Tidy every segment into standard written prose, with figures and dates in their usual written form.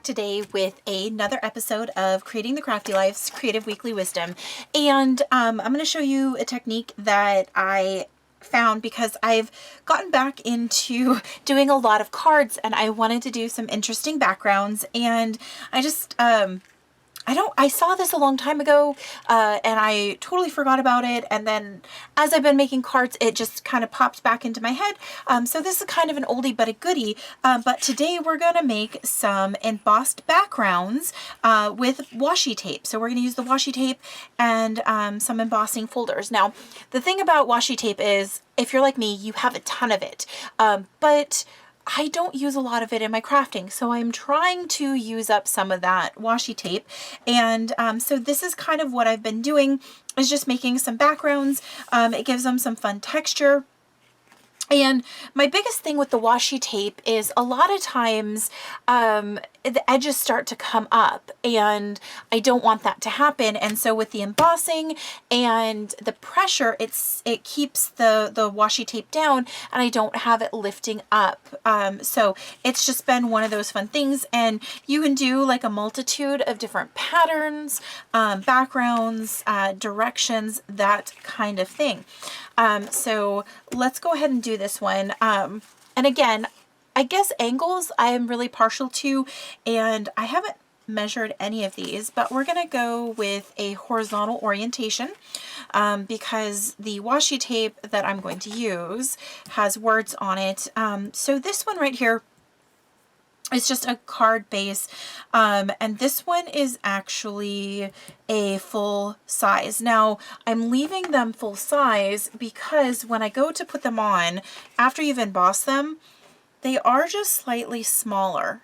today with another episode of Creating the Crafty Life's Creative Weekly Wisdom. And I'm going to show you a technique that I found because I've gotten back into doing a lot of cards and I wanted to do some interesting backgrounds. And I just, I saw this a long time ago, and I totally forgot about it. And then as I've been making cards, it just kind of popped back into my head. So this is kind of an oldie but a goodie. But today we're going to make some embossed backgrounds with washi tape. So we're going to use the washi tape and some embossing folders. Now, the thing about washi tape is, if you're like me, you have a ton of it. But I don't use a lot of it in my crafting, so I'm trying to use up some of that washi tape. And so this is kind of what I've been doing, is just making some backgrounds. It gives them some fun texture. And my biggest thing with the washi tape is a lot of times the edges start to come up, and I don't want that to happen. And so with the embossing and the pressure, it keeps the washi tape down, and I don't have it lifting up. So it's just been one of those fun things. And you can do like a multitude of different patterns, backgrounds, directions, that kind of thing. So let's go ahead and do this one. And again, I guess angles I am really partial to, and I haven't measured any of these, but we're going to go with a horizontal orientation because the washi tape that I'm going to use has words on it. So this one right here, it's just a card base, and this one is actually a full size. Now, I'm leaving them full size because when I go to put them on, after you've embossed them, they are just slightly smaller.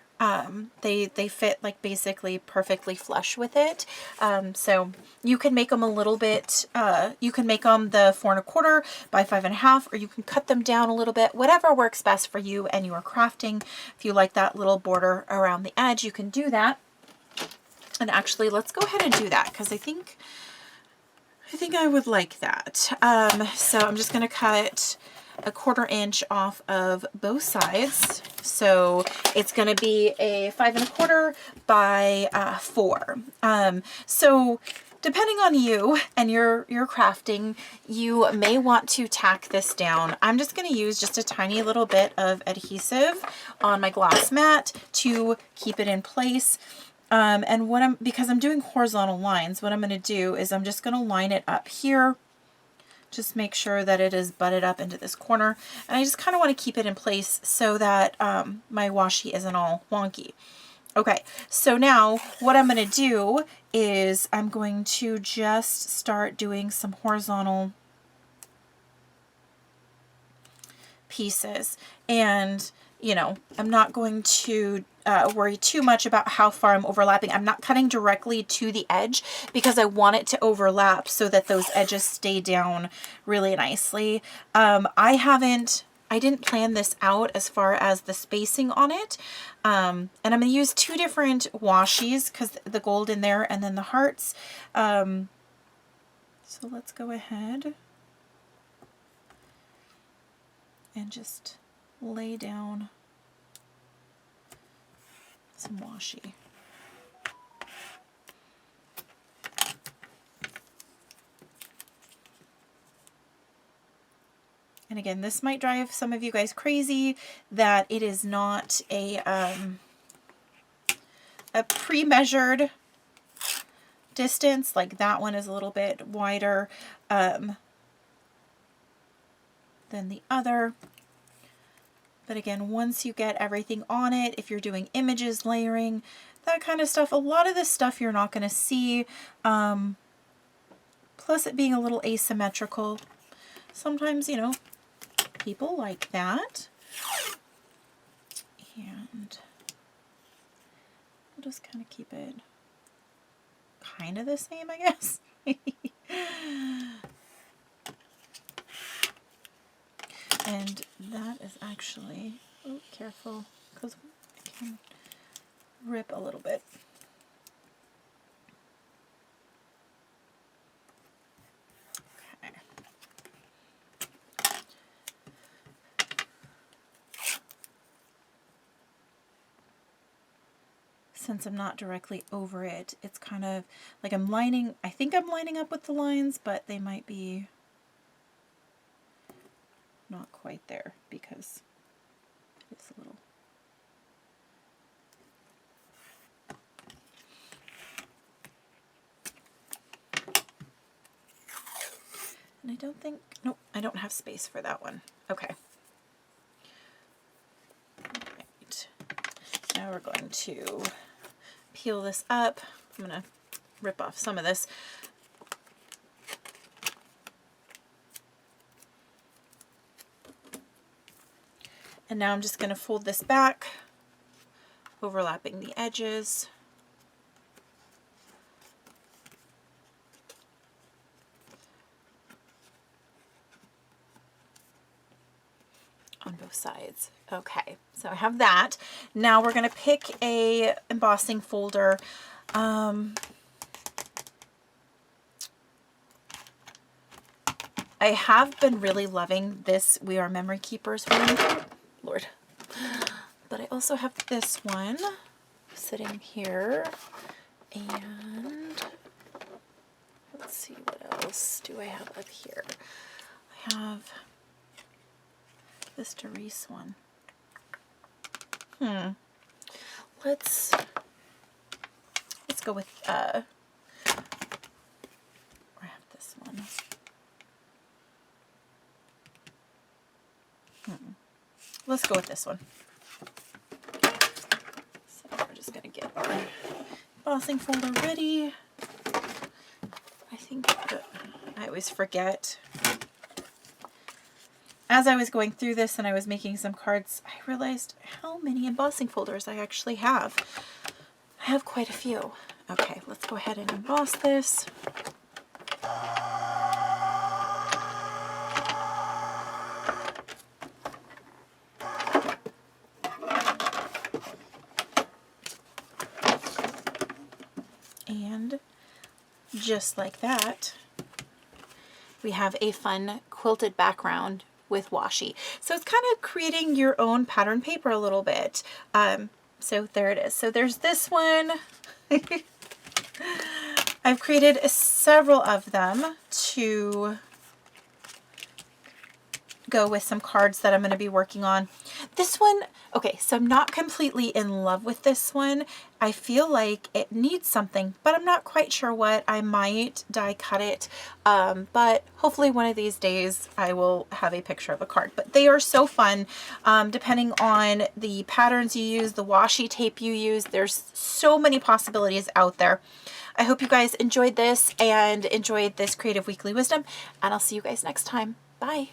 They fit like basically perfectly flush with it. So you can make them a little bit, you can make them the 4 1/4 by 5 1/2, or you can cut them down a little bit, whatever works best for you and your crafting. If you like that little border around the edge, you can do that. And actually, let's go ahead and do that because I think I would like that. So I'm just going to cut a 1/4 inch off of both sides. So it's going to be a 5 1/4 by 4. So depending on you and your crafting, you may want to tack this down. I'm just going to use just a tiny little bit of adhesive on my glass mat to keep it in place. And because I'm doing horizontal lines, what I'm going to do is I'm just going to line it up here. Just make sure that it is butted up into this corner. And I just kind of want to keep it in place so that my washi isn't all wonky. Okay, so now what I'm going to do is I'm going to just start doing some horizontal pieces. And, you know, I'm not going to worry too much about how far I'm overlapping. I'm not cutting directly to the edge because I want it to overlap so that those edges stay down really nicely. I didn't plan this out as far as the spacing on it. And I'm going to use 2 different washis because the gold in there and then the hearts. So let's go ahead and just lay down some washi. And again, this might drive some of you guys crazy that it is not a pre-measured distance. Like that one is a little bit wider than the other. But again, once you get everything on it, if you're doing images, layering, that kind of stuff, a lot of this stuff you're not going to see. Plus it being a little asymmetrical. Sometimes, you know, people like that. And we'll just kind of keep it kind of the same, I guess. And that is actually, oh, careful, because it can rip a little bit. Okay. since I'm not directly over it, it's kind of like I think I'm lining up with the lines, but they might be not quite there because it's a little. And I don't think, nope, I don't have space for that one. Okay. Right. Now we're going to peel this up. I'm going to rip off some of this. And now I'm just going to fold this back, overlapping the edges. On both sides. Okay, so I have that. Now we're going to pick a embossing folder. I have been really loving this We Are Memory Keepers one. Lord. But I also have this one sitting here. And let's see, what else do I have up here? I have this Therese one. Let's go with I have this one. Let's go with this one. So we're just gonna get our embossing folder ready. I think that I always forget. As I was going through this and I was making some cards, I realized how many embossing folders I actually have. I have quite a few. Okay, let's go ahead and emboss this. And just like that, we have a fun quilted background with washi. So it's kind of creating your own pattern paper a little bit. So there it is. So there's this one. I've created several of them to go with some cards that I'm going to be working on. This one, okay, so I'm not completely in love with this one. I feel like it needs something, but I'm not quite sure what. I might die cut it, but hopefully one of these days I will have a picture of a card. But they are so fun, depending on the patterns you use, the washi tape you use. There's so many possibilities out there. I hope you guys enjoyed this and enjoyed this Creative Weekly Wisdom, and I'll see you guys next time. Bye.